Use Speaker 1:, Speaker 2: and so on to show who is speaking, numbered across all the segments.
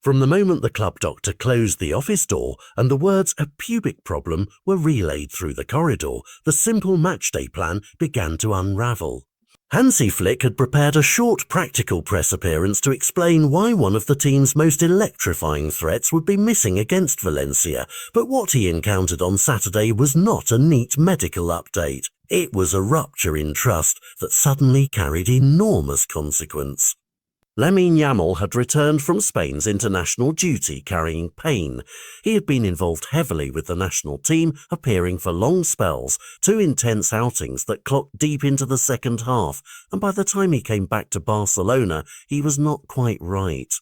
Speaker 1: From the moment the club doctor closed the office door and the words "a pubic problem" were relayed through the corridor, the simple matchday plan began to unravel. Hansi Flick had prepared a short practical press appearance to explain why one of the team's most electrifying threats would be missing against Valencia, but what he encountered on Saturday was not a neat medical update. It was a rupture in trust that suddenly carried enormous consequence. Lamine had returned from Spain's international duty carrying pain. He had been involved heavily with the national team, appearing for long spells, 2 intense outings that clocked deep into the second half, and by the time he came back to Barcelona, he was not quite right.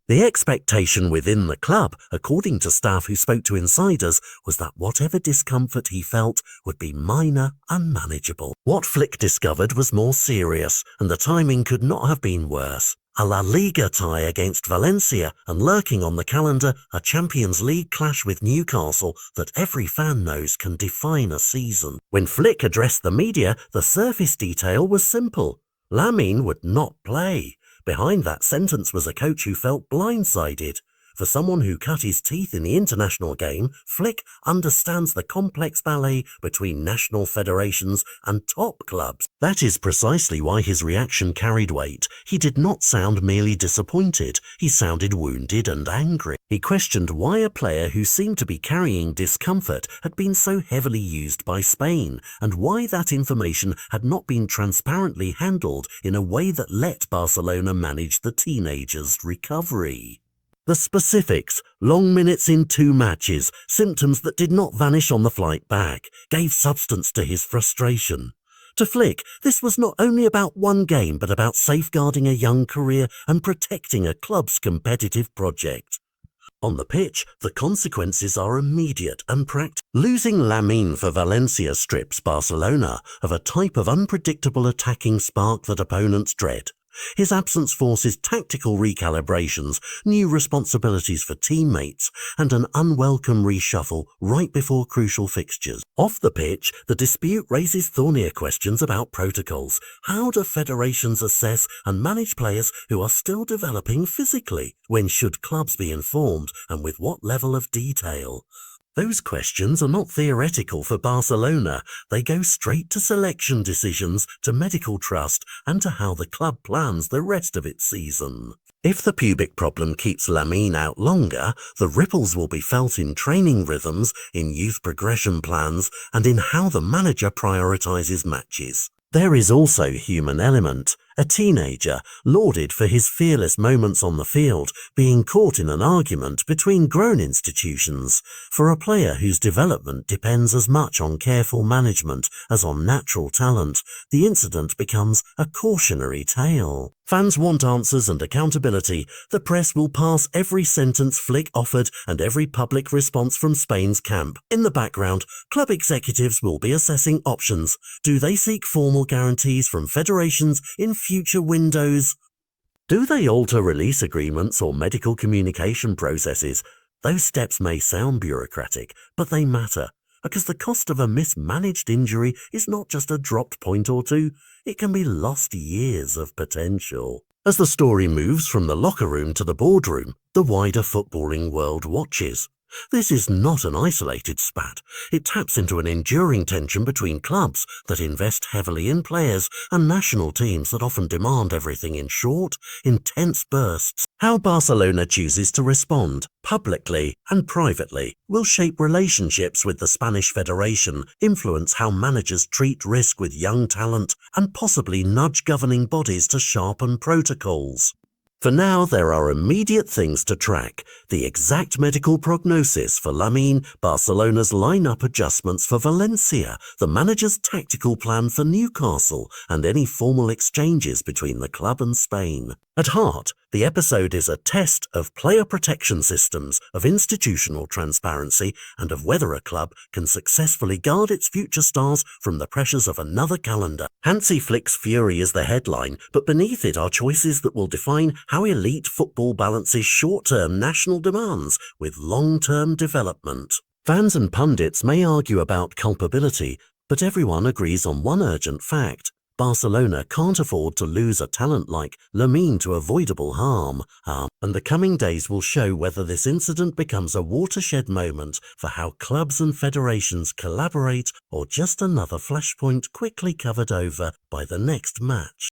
Speaker 1: The expectation within the club, according to staff who spoke to insiders, was that whatever discomfort he felt would be minor and manageable. What Flick discovered was more serious, and the timing could not have been worse. A La Liga tie against Valencia, and lurking on the calendar, a Champions League clash with Newcastle that every fan knows can define a season. When Flick addressed the media, the surface detail was simple. Lamine would not play. Behind that sentence was a coach who felt blindsided. For someone who cut his teeth in the international game, Flick understands the complex ballet between national federations and top clubs. That is precisely why his reaction carried weight. He did not sound merely disappointed, he sounded wounded and angry. He questioned why a player who seemed to be carrying discomfort had been so heavily used by Spain, and why that information had not been transparently handled in a way that let Barcelona manage the teenager's recovery. The specifics, long minutes in 2 matches, symptoms that did not vanish on the flight back, gave substance to his frustration. To Flick, this was not only about one game but about safeguarding a young career and protecting a club's competitive project. On the pitch, the consequences are immediate and practical. Losing Lamine for Valencia strips Barcelona of a type of unpredictable attacking spark that opponents dread. His absence forces tactical recalibrations, new responsibilities for teammates, and an unwelcome reshuffle right before crucial fixtures. Off the pitch, the dispute raises thornier questions about protocols. How do federations assess and manage players who are still developing physically? When should clubs be informed, and with what level of detail? Those questions are not theoretical for Barcelona. They go straight to selection decisions, to medical trust, and to how the club plans the rest of its season. If the pubic problem keeps Lamine out longer, the ripples will be felt in training rhythms, in youth progression plans, and in how the manager prioritizes matches. There is also human element. A teenager, lauded for his fearless moments on the field, being caught in an argument between grown institutions. For a player whose development depends as much on careful management as on natural talent, the incident becomes a cautionary tale. Fans want answers and accountability. The press will pass every sentence Flick offered and every public response from Spain's camp. In the background, club executives will be assessing options. Do they seek formal guarantees from federations in future windows? Do they alter release agreements or medical communication processes? Those steps may sound bureaucratic, but they matter, because the cost of a mismanaged injury is not just a dropped point or two, it can be lost years of potential. As the story moves from the locker room to the boardroom, the wider footballing world watches. This is not an isolated spat. It taps into an enduring tension between clubs that invest heavily in players and national teams that often demand everything in short, intense bursts. How Barcelona chooses to respond, publicly and privately, will shape relationships with the Spanish Federation, influence how managers treat risk with young talent, and possibly nudge governing bodies to sharpen protocols. For now, there are immediate things to track: the exact medical prognosis for Lamine, Barcelona's line-up adjustments for Valencia, the manager's tactical plan for Newcastle, and any formal exchanges between the club and Spain. At heart, the episode is a test of player protection systems, of institutional transparency, and of whether a club can successfully guard its future stars from the pressures of another calendar. Hansi Flick's fury is the headline, but beneath it are choices that will define how elite football balances short-term national demands with long-term development. Fans and pundits may argue about culpability, but everyone agrees on one urgent fact: Barcelona can't afford to lose a talent like Lamine to avoidable harm, and the coming days will show whether this incident becomes a watershed moment for how clubs and federations collaborate or just another flashpoint quickly covered over by the next match.